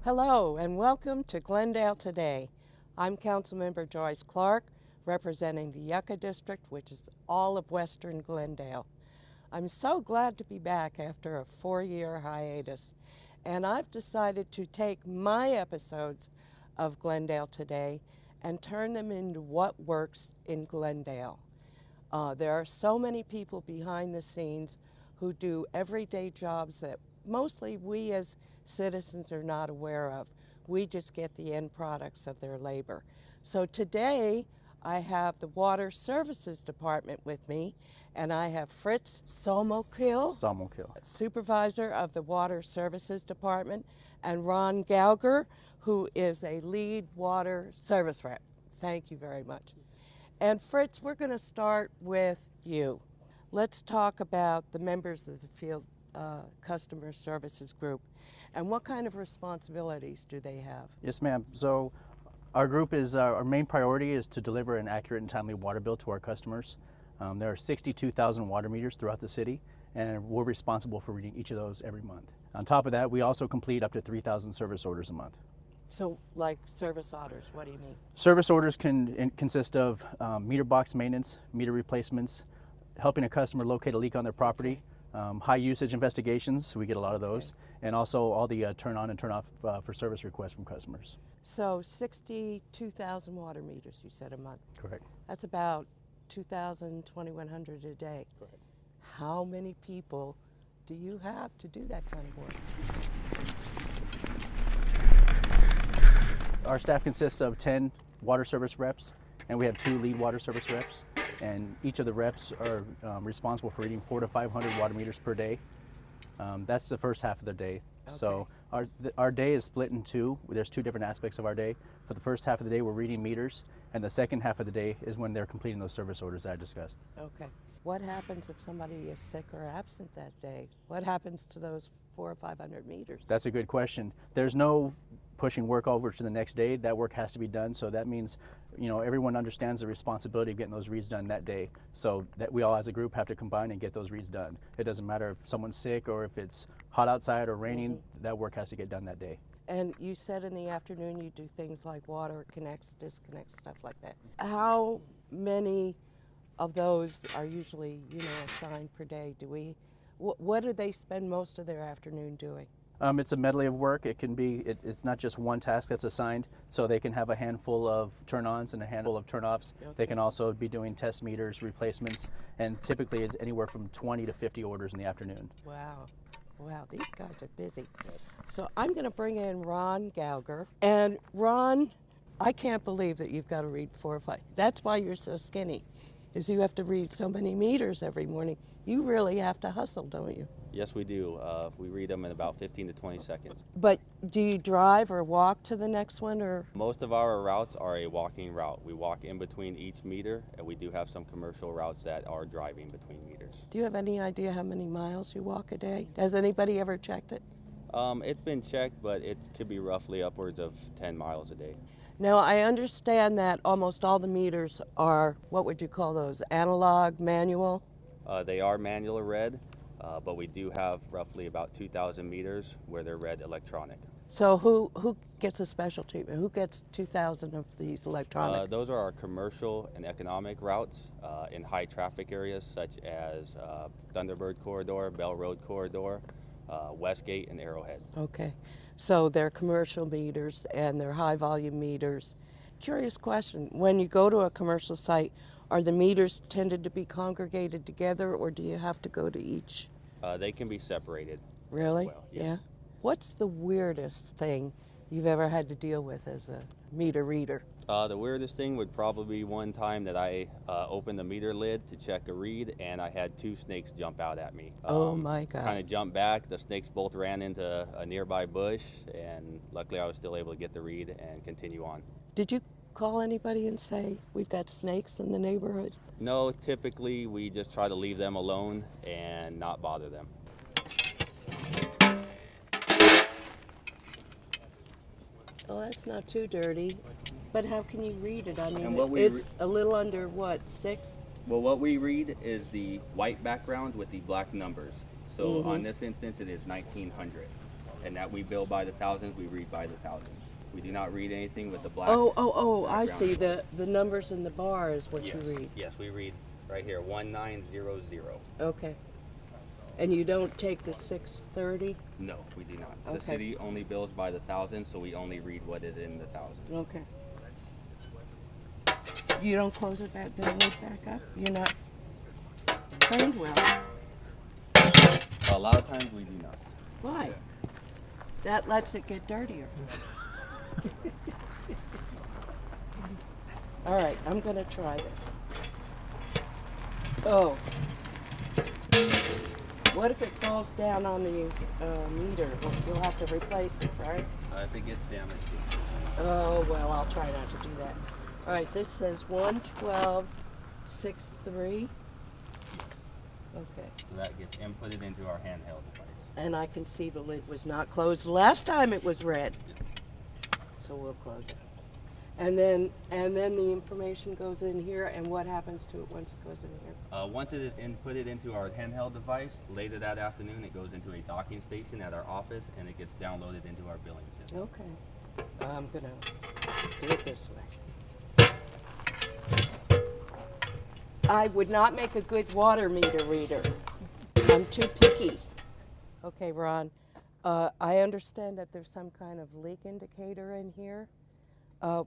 Hello and welcome to Glendale Today. I'm Councilmember Joyce Clark, representing the Yucca District, which is all of western Glendale. I'm so glad to be back after a 4-year hiatus, and I've decided to take my episodes of Glendale Today and turn them into what works in Glendale. There are so many people behind the scenes who do everyday jobs that mostly we as citizens are not aware of. We just get the end products of their labor. So today I have the Water Services Department with me, and I have Frits Soumokil, Supervisor of the Water Services Department, and Ron Gouger, who is a lead water service rep. Thank you very much. And Frits, we're going to start with you. Let's talk about the members of the Field Customer Services Group and what kind of responsibilities do they have? Yes, ma'am. So our group is, our main priority is to deliver an accurate and timely water bill to our customers. There are 62,000 water meters throughout the city, and we're responsible for reading each of those every month. On top of that, we also complete up to 3,000 service orders a month. So like service orders, what do you mean? Service orders can consist of meter box maintenance, meter replacements, helping a customer locate a leak on their property, high usage investigations, we get a lot of those, and also all the turn on and turn off for service requests from customers. So 62,000 water meters, you said, a month. Correct. That's about 2,000, 2,100 a day. Correct. How many people do you have to do that kind of work? Our staff consists of 10 water service reps, and we have 2 lead water service reps. And each of the reps are responsible for reading 400 to 500 water meters per day. That's the first half of the day. Okay. So our day is split in two. There's 2 different aspects of our day. For the first half of the day, we're reading meters, and the second half of the day is when they're completing those service orders that I discussed. Okay. What happens if somebody is sick or absent that day? What happens to those 400 or 500 meters? That's a good question. There's no pushing work over to the next day. That work has to be done, so that means, you know, everyone understands the responsibility of getting those reads done that day, so that we all as a group have to combine and get those reads done. It doesn't matter if someone's sick or if it's hot outside or raining, that work has to get done that day. And you said in the afternoon you do things like water connects, disconnects, stuff like that. How many of those are usually, assigned per day? What do they spend most of their afternoon doing? It's a medley of work. It can be, it's not just one task that's assigned, so they can have a handful of turn-ons and a handful of turn-offs. Okay. They can also be doing test meters, replacements, and typically it's anywhere from 20 to 50 orders in the afternoon. Wow. Wow, these guys are busy. Yes. So I'm going to bring in Ron Gouger. And Ron, I can't believe that you've got to read 4 or 5. That's why you're so skinny, is you have to read so many meters every morning. You really have to hustle, don't you? Yes, we do. We read them in about 15 to 20 seconds. But do you drive or walk to the next one, or? Most of our routes are a walking route. We walk in between each meter, and we do have some commercial routes that are driving between meters. Do you have any idea how many miles you walk a day? Has anybody ever checked it? It's been checked, but it could be roughly upwards of 10 miles a day. Now, I understand that almost all the meters are, what would you call those, analog, manual? They are manual read, but we do have roughly about 2,000 meters where they're read electronic. So who gets a special treatment? Who gets 2,000 of these electronic? Those are our commercial and economic routes in high traffic areas such as Thunderbird Corridor, Bell Road Corridor, Westgate, and Arrowhead. Okay, so they're commercial meters and they're high volume meters. Curious question, when you go to a commercial site, are the meters tended to be congregated together, or do you have to go to each? They can be separated. Really? Well, yes. Yeah. What's the weirdest thing you've ever had to deal with as a meter reader? The weirdest thing would probably be one time that I opened the meter lid to check a read, and I had 2 snakes jump out at me. Oh my God. Kind of jumped back. The snakes both ran into a nearby bush, and luckily I was still able to get the read and continue on. Did you call anybody and say, we've got snakes in the neighborhood? No, typically we just try to leave them alone and not bother them. Oh, that's not too dirty. But how can you read it? I mean, And it's a little under, what, 6? Well, what we read is the white background with the black numbers. So on this instance, it is 1900. and that we bill by the thousands, we read by the thousands. We do not read anything with the black. I see. background. The numbers in the bar is what Yes, you read. yes, we read right here 1900. Okay. And you don't take the 630? No, we do not. Okay. The city only bills by the thousands, so we only read what is in the thousands. Okay. You don't close it back, the lid back up? You're not trained well. A lot of times we do not. Why? That lets it get dirtier. All right, I'm gonna try this. Oh. What if it falls down on the meter? You'll have to replace it, right? If it gets damaged. Oh, well, I'll try not to do that. All right, this says 112.63. Okay. So that gets inputted into our handheld device. And I can see the lid was not closed. Last time it was red. So we'll close it. And then the information goes in here, and what happens to it once it goes in here? Once it is inputted into our handheld device, later that afternoon it goes into a docking station at our office and it gets downloaded into our billing system. Okay. I'm gonna do it this way. I would not make a good water meter reader. I'm too picky. Okay, Ron. I understand that there's some kind of leak indicator in here.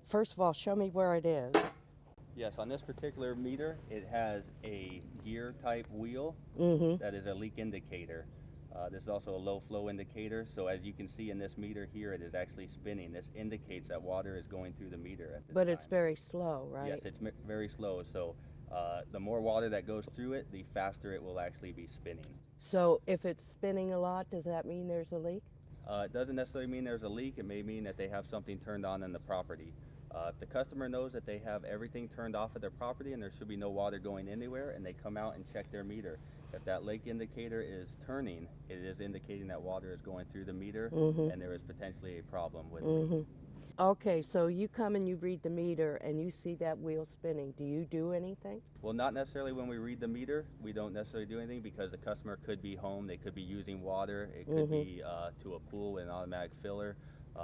First of all, show me where it is. Yes, on this particular meter, it has a gear type wheel that is a leak indicator. This is also a low flow indicator, so as you can see in this meter here, it is actually spinning. This indicates that water is going through the meter at this But time. it's very slow, right? Yes, it's very slow, so the more water that goes through it, the faster it will actually be spinning. So if it's spinning a lot, does that mean there's a leak? It doesn't necessarily mean there's a leak. It may mean that they have something turned on in the property. If the customer knows that they have everything turned off at their property and there should be no water going anywhere, and they come out and check their meter, if that leak indicator is turning, it is indicating that water is going through the meter and there is potentially a problem with the leak. Okay, so you come and you read the meter and you see that wheel spinning. Do you do anything? Well, not necessarily when we read the meter. We don't necessarily do anything because the customer could be home. They could be using water. It could be to a pool with an automatic filler.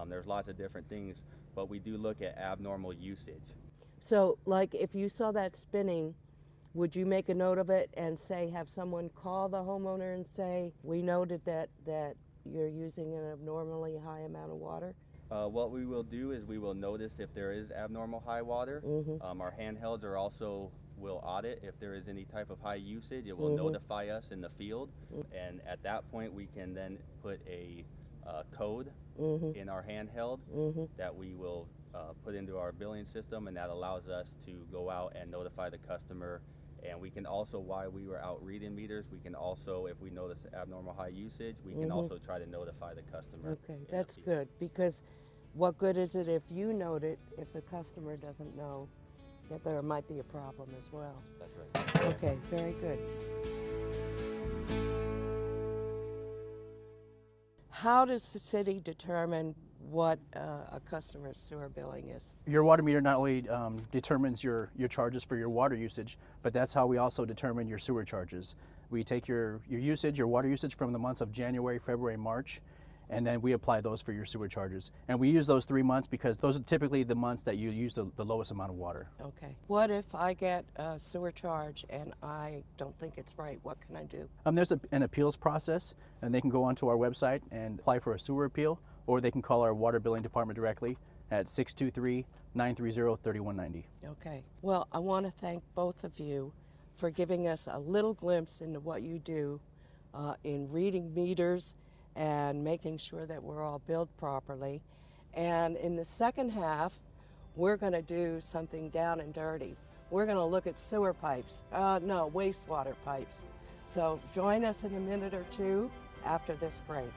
There's lots of different things, but we do look at abnormal usage. So, like, if you saw that spinning, would you make a note of it and say, have someone call the homeowner and say, we noted that you're using an abnormally high amount of water? What we will do is we will notice if there is abnormal high water. Our handhelds are also will audit if there is any type of high usage. It will notify us in the field, and at that point we can then put a code in our handheld that we will put into our billing system, and that allows us to go out and notify the customer. And we can also, while we were out reading meters, we can also, if we notice abnormal high usage, we can also try to notify the customer. Okay, that's good, because what good is it if you note it if the customer doesn't know that there might be a problem as well? That's right. Okay, very good. How does the city determine what a customer's sewer billing is? Your water meter not only determines your charges for your water usage, but that's how we also determine your sewer charges. We take your usage, your water usage from the months of January, February, March, and then we apply those for your sewer charges. And we use those 3 months because those are typically the months that you use the lowest amount of water. Okay. What if I get a sewer charge and I don't think it's right? What can I do? There's an appeals process, and they can go onto our website and apply for a sewer appeal, or they can call our water billing department directly at 623-930-3190. Okay. Well, I want to thank both of you for giving us a little glimpse into what you do in reading meters and making sure that we're all billed properly. And in the second half, we're going to do something down and dirty. We're going to look at sewer pipes, no, wastewater pipes. So join us in a minute or two after this break.